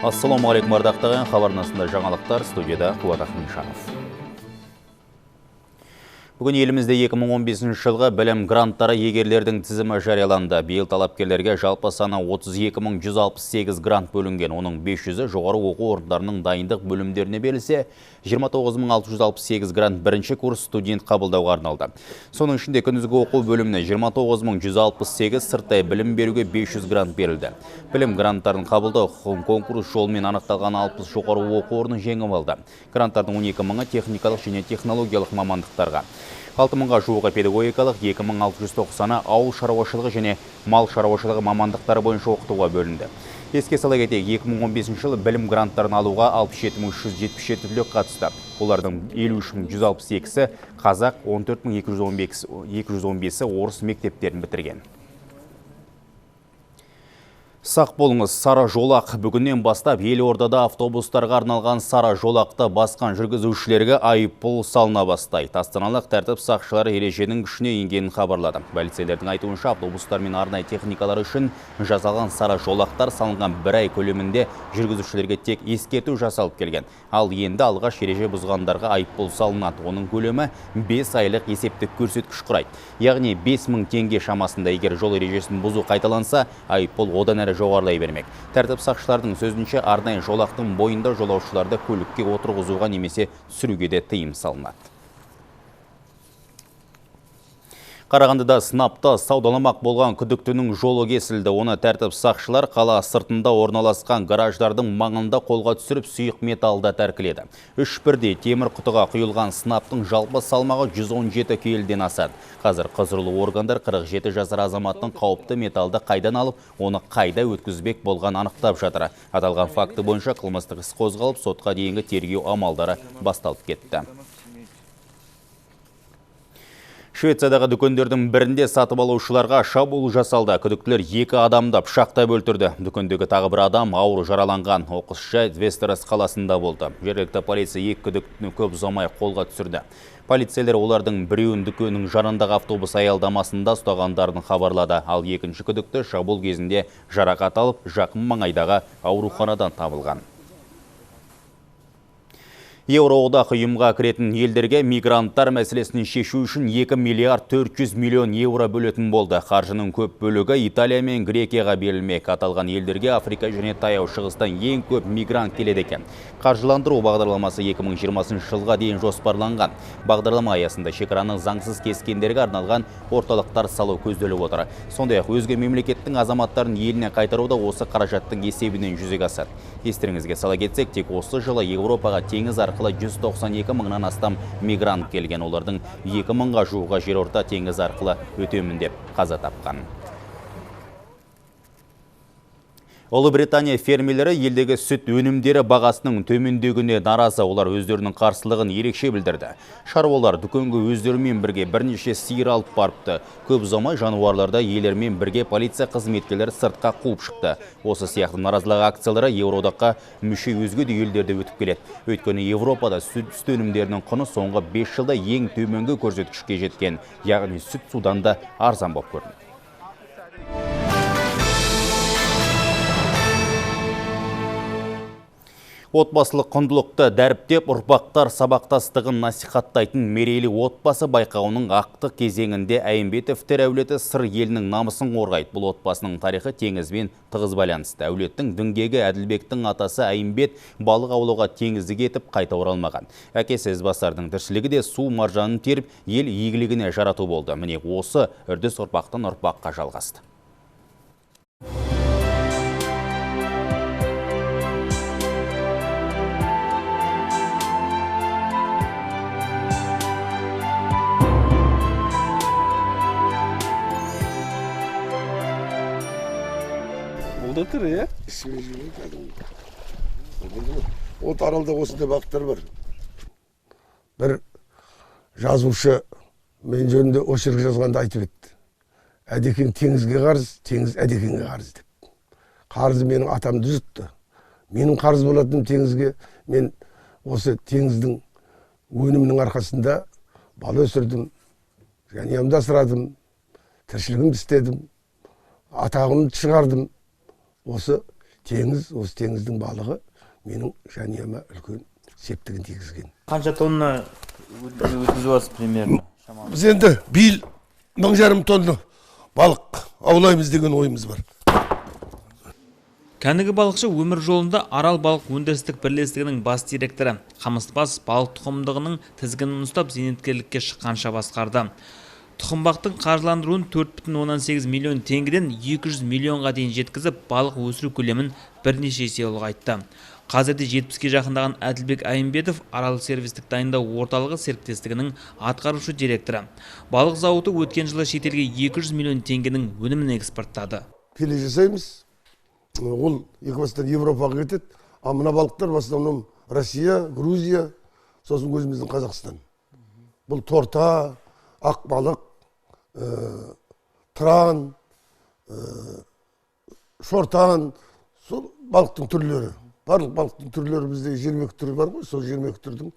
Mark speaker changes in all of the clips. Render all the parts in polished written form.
Speaker 1: Ассалаумағалейкум ардақтаған, хабар арнасында жаңалықтар, студияда Қуат Ахметжанов. Бүгін елімізде 2015 жылғы білім гранттары егерлердің тізімі жарияланды. Биыл талапкерлерге жалпы саны 32.168 грант бөлінген. Оның 500-і жоғары оқу орындарының дайындық бөлімдеріне берілсе, 29.668 грант бірінші курс студент қабылдауға арналды. Соның ішінде күндізгі оқу бөліміне 29.168, сырттай білім беруге 500 грант берілді. Білім гранттарын қабылдау конкурс жолымен анықталған 60 жоғары оқу орны жеңіп алды. Гранттардың 12.000-ы техникалық және технологиялық мамандықтарға. 6.000-ға жуығы педагогикалық, 2.690-ы ауыл шаруашылығы және мал шаруашылығы мамандықтары бойынша оқытуға бөлінді. Еске сала кетейік, 2015 жылы білім гранттарын алуға 67.377 түлек қатысты. Олардың 53.162-сі қазақ, 14.215-і орыс мектептерін бітірген. Сақ болыңыз, сары жолақ. Бүгіннен бастап Елордада автобустарға арналған сары жолақты басқан жүргізушілерге айыппұл салына бастайды. Астаналық тәртіп сақшылары ереженің күшіне енгенін хабарлады. Полицейлердің айтуынша автобустар мен арнайы техникалар үшін жасалған сары жолақтар салынған бір ай көлемінде жүргізушілерге тек ескерту жасалып келген. Ал енді алғаш ереже бұзғандарға айыппұл салынады. Оның көлемі 5 айлық есептік көрсеткіш құрайды. Яғни 5000 теңге шамасында. Егер жол ережесін бұзу қайталанса, айыппұл одан әрі жоғарылай бермек. Тәртіп сақшылардың сөзінше арнайы жолақтың бойында жолаушыларды көлікке отырғызуға немесе сүруге де тыйым салынады. Қарағандыда сынапта саудаламақ болған күдіктінің жолы кесілді. Оны тәртіп сақшылар қала сыртында орналасқан гараждардың маңында қолға түсіріп сұйық металда тәркіледі. 3 бірдей темір құтыға құйылған сынаптың жалпы салмағы 117 келіден асады. Қазір құзырлы органдар 47 жасар азаматтың қауіпті металды қайдан алып, оны қайда өткізбек болған анықтап жатыр. Аталған факті бойынша қылмыстық іс қозғалып, сотқа дейінгі тергеу амалдары басталып кетті. Швециядағы дүкендердің бірінде сатып алушыларға шабуыл жасалды. Күдіктілер 2 адамды пышақтап өлтірді. Дүкендегі тағы бір адам ауыр жараланған. Оқыс жайт Вестерос қаласында болды. Жергілікті полиция 2 күдіктіні көп ұзамай қолға түсірді. Полицейлер олардың біреуін дүкеннің жанындағы автобус аялдамасында ұстағандарын хабарлады. Ал екінші күдікті шабуыл кезінде жарақат алып, жақын маңайдағы ауруханадан табылған. Еуроодақ ұйымға кіретін елдерге мигранттар мәселесін шешу үшін 2 миллиард 400 миллион евро бөлетін болды. Қаржының көп бөлігі Италия мен Грекияға берілмек. Аталған елдерге Африка және Таяу Шығыстан ең көп мигрант келеді екен. Қаржыландыру бағдарламасы 2020 жылға дейін жоспарланған. Бағдарлама аясында шекараны заңсыз кескендерге арналған орталықтар салу көзделіп отыр. Сондай-ақ өзге мемлекеттің азаматтарын еліне қайтаруда осы қаражаттың есебінен жүзеге асады. Естеріңізге сала кетсек, тек осы жылы Еуропаға теңіз арқылы 192 мыңнан астам мигрант келген. Олардың 2000-ға жуығы жерорта теңіз арқылы өтемін деп қаза тапқан. Ұлыбритания фермерлері елдегі сүт өнімдері бағасының төмендегеніне наразы. Олар өздерінің қарсылығын ерекше білдірді. Шаруалар дүкенге өздерімен бірге бірнеше сиыр алып барыпты. Көп ұзамай жануарларда иелерімен бірге полиция қызметкерлері сыртқа қуып шықты. Осы сияқты наразылық акциялары Еуроодаққа мүше өзге де елдерде өтіп келеді. Өйткені Еуропада сүт өнімдерінің құны соңғы 5 жылда ең төменгі көрсеткішке жеткен. Яғни сүт судан да арзан болып көрінеді. Отбасылық құндылықты дәріптеп, ұрпақтар сабақтастығын насихаттайтын мерейлі отбасы байқауының ақтық кезеңінде Айымбетовтер әулеті сыр елінің намысын қорғайды. Бұл отбасының тарихы теңізбен тығыз байланысты. Әулеттің діңгегі Әділбектің атасы Айымбет балық аулауға теңізге кетіп қайта оралмаған. Әкесі Ізбасардың тіршілігі де су маржанын теріп, ел игілігіне жарату болды. Міне осы үрдіс ұрпақтан ұрпаққа жалғасты.
Speaker 2: От аралда осындай бақыттар бар. Бір жазушы мен жөнінде очерк жазғанда айтып еді. Әдекең теңізге қарыз, теңіз әдекеңге қарыз деп. Қарызы менің атамды жұтты. Менің қарыз болатын теңізге мен осы теңіздің өнімінің арқасында бала өсірдім, жанұямды асырадым, тіршілігімді істедім, атағымды шығардым. Осы теңіз, осы теңіздің балығы менің жанұяма үлкен септігін тигізген.
Speaker 3: Қанша тонна өткізіп аласыз примерно?
Speaker 2: Біз енді биыл 1,5 тонна балық аулаймыз деген ойымыз бар.
Speaker 4: Кәнігі балықшы өмір жолында Арал балық өндірістік бірлестігінің бас директоры Қамысбас балық тұқымдығының тізгінін ұстап зейнеткерлікке шыққанша басқарды. Тұқымбақтың қаржыландыруын 4,8 миллион теңгеден 200 миллионға дейін жеткізіп, балық өсіру көлемін бірнеше есе ұлғайтты. Қазірде 70-ке жақындаған Әділбек Айымбетов Арал сервистік дайындау орталығы серіктестігінің атқарушы директоры. Балық зауыты өткен жылы шетелге 200 миллион теңгенің өнімін экспорттады.
Speaker 2: Келе жасаймыз. Ол екі бастан Европаға кетеді. А мына балықтар в основном Россия, Грузия, сосын өзіміздің Қазақстан. Бұл торта, ақ балық, тран, шортан, сол балықтың түрлері. Барлық балықтың түрлері бізде 22 түрі бар ғой, сол 22 түрдің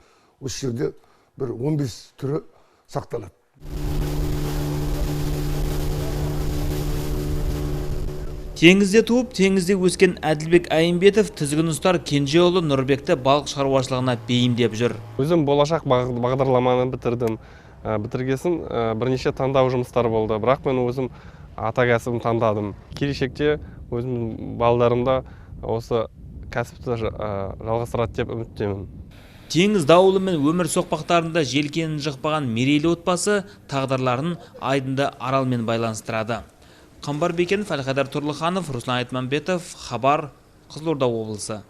Speaker 2: осы жерде бір 15 түрі сақталады.
Speaker 4: Теңізде туып, теңізде өскен Әділбек Айымбетов тізгін ұстар кенжеұлы Нұрбекті балық шаруашылығына бейімдеп жүр.
Speaker 5: Өзім болашақ бағдарламаны бітірдім. Бітіргесін бірнеше таңдау жұмыстары болды. Бірақ мен өзім ата кәсібін таңдадым. Келешекте өзім балдарымда осы кәсіпті жалғастырады деп үміттемін.
Speaker 4: Теңіз дауылы мен өмір соқпақтарында желкенін жықпаған мерейлі отбасы тағдырларын айдында Аралмен байланыстырады. Қамбар Бекенов, Әлқайдар Тұрлыханов, Руслан Айтманбетов, Хабар, Қызылорда облысы.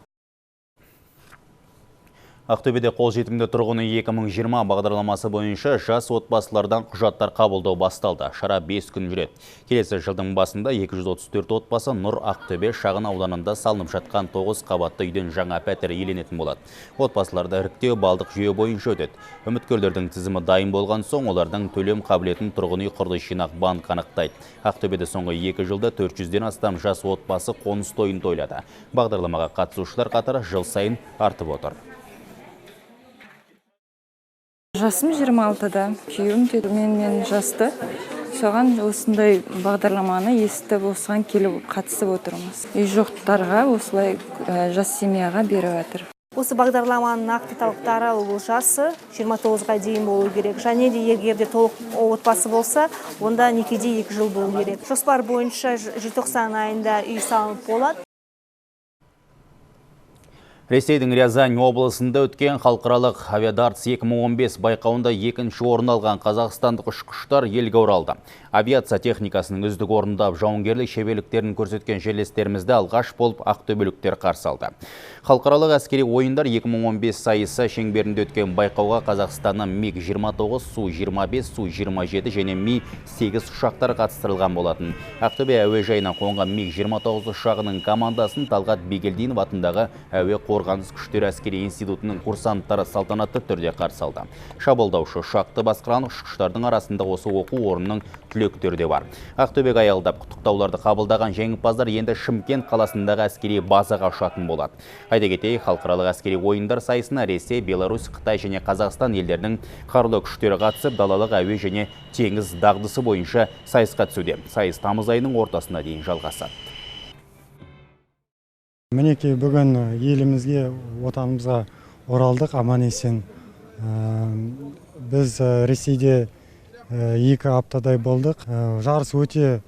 Speaker 1: Ақтөбеде қолжетімді тұрғын үй 2020 бағдарламасы бойынша жас отбасылардан құжаттар қабылдау басталды. Шара 5 күн жүреді. Келесі жылдың басында 234 отбасы Нұр Ақтөбе шағын ауданында салынып жатқан 9 қабатты үйден жаңа пәтер иеленетін болады. Отбасыларды іріктеу балдық жүйе бойынша өтеді. Үміткерлердің тізімі дайын болған соң, олардың төлем қабілетін тұрғын үй құрылыс жинақ банк анықтайды. Ақтөбеде соңғы 2 жылда 400-ден астам жас отбасы қоныс тойын тойлады. Бағдарламаға қатысушылар қатары жыл сайын артып отыр.
Speaker 6: Жасым 26-да, күйеуім мен жасты. Соған осындай бағдарламаны естіп, осыған келіп қатысып отырмыз. Үй жоқтарға осылай жас семьяға беріп жатыр.
Speaker 7: Осы бағдарламаның нақты талаптары ол жасы 29-ға дейін болу керек. Және де егер де толық отбасы болса, онда некеде 2 жыл болу керек. Жоспар бойынша желтоқсан айында үй салынып болады.
Speaker 1: Ресейдің Рязань облысында өткен халықаралық авиадартс 2015 байқауында 2-ші орын алған қазақстандық ұшқыштар елге оралды. Авиация техникасының үздік орындап жауынгерлік шеберліктерін көрсеткен жерлестерімізді алғаш болып ақтөбеліктер қарсы алды. Халықаралық әскери ойындар 2015 сайысы шеңберінде өткен байқауға Қазақстанның МиГ-29, Су-25, Су-27 және Ми-8 ұшақтары қатыстырылған болатын. Ақтөбе әуежайына қонған МиГ-29 ұшағының командасын Талғат Бегелдинов атындағы әуе қорғаныс күштері әскери институтының курсанттары салтанатты түрде қарсы алды. Шабуылдаушы ұшақты басқарған ұшқыштардың арасында осы оқу орнының түлектері де бар. Ақтөбеге аялдап құттықтауларды қабылдаған жеңімпаздар енді Шымкент қаласындағы әскери базаға ұшатын болады. Айта кетейік, халықаралық әскери ойындар сайысына Ресей, Беларусь, Қытай және Қазақстан елдерінің қарулы күштері қатысып, далалық әуе және теңіз дағдысы бойынша сайысқа түсуде. Сайыс тамыз айының ортасына дейін жалғасады.
Speaker 8: Мінекей бүгін елімізге, отанымызға оралдық, аман есен. Біз Ресейде 2 аптадай болдық. Жарыс өте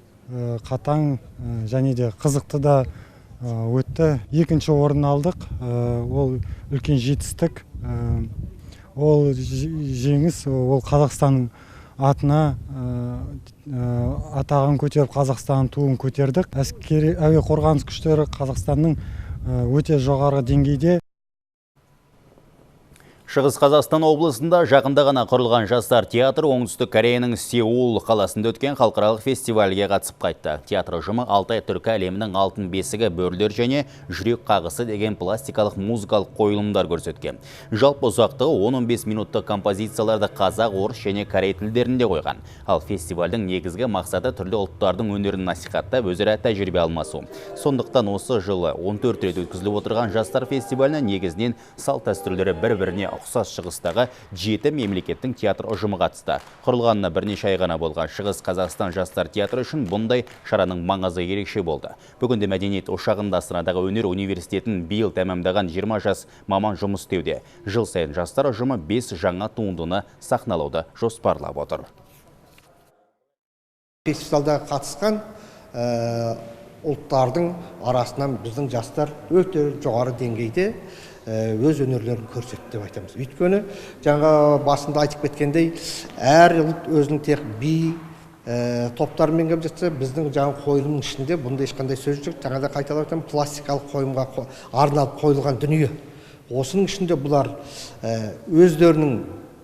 Speaker 8: қатаң және де қызықты да өтті. 2-ші орын алдық. Ол үлкен жетістік. Ол жеңіс, ол Қазақстанның атына атағын көтеріп, Қазақстанның туын көтердік. Әскери әуе қорғаныс күштері Қазақстанның өте жоғары деңгейде.
Speaker 1: Шығыс Қазақстан облысында жақында ғана құрылған жастар театры оңтүстік Кореяның Сеул қаласында өткен халықаралық фестивальге қатысып қайтты. Театр ұжымы Алтай түркі әлемінің алтын бесігі, бөрілер және жүрек қағысы деген пластикалық музыкалық қойылымдар көрсеткен. Жалпы ұзақтығы 10-15 минутты композицияларды қазақ, орыс және корей тілдерінде қойған. Ал фестивальдің негізгі мақсаты түрлі ұлттардың өнерін насихаттап, өзара тәжірибе алмасу. Сондықтан осы жылы 14 рет өткізіліп отырған жастар фестивалінің негізінен салт дәстүрлері бір-біріне ұқсас шығыстағы 7 мемлекеттің театр ұжымы қатысты. Құрылғанына бірнеше ай ғана болған Шығыс Қазақстан жастар театры үшін бұндай шараның маңызы ерекше болды. Бүгінде Мәдениет ошағында Астанадағы өнер университетін биыл тәмамдаған 20 жас маман жұмыс істеуде. Жыл сайын жастар ұжымы 5 жаңа туындыны сахналауды жоспарлап отыр.
Speaker 9: Фестивальда қатысқан ұлттардың арасынан біздің жастар өте жоғары деңгейде өз өнерлерін көрсетті деп айтамыз. Өйткені жаңа басында айтып кеткендей, әр ұлт өзінің тек би топтарымен келіп жатса, біздің жаңа қойылымның ішінде бұнда ешқандай сөз жоқ. Жаңада қайталап айтамын, пластикалық қойылымға арналып қойылған дүние. Осының ішінде бұлар өздерінің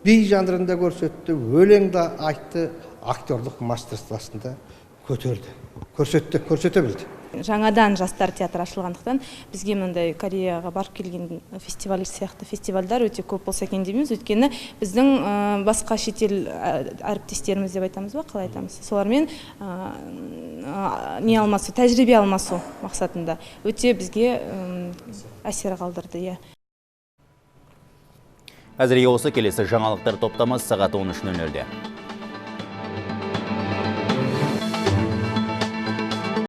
Speaker 9: би жанрында көрсетті, өлеңді айтты, актерлық мастерствосында көрсете білді.
Speaker 10: Жаңадан жастар театры ашылғандықтан бізге мындай Кореяға барып келген фестиваль сияқты фестивальдар өте көп болса екен дейміз. Өйткені біздің басқа шетел әріптестеріміз деп айтамыз ба, қалай айтамыз? Солармен не алмасу, тәжірибе алмасу мақсатында өте бізге әсер қалдырды.
Speaker 1: Әзірге осы келесі жаңалықтар топтамасы сағат 13:00-де.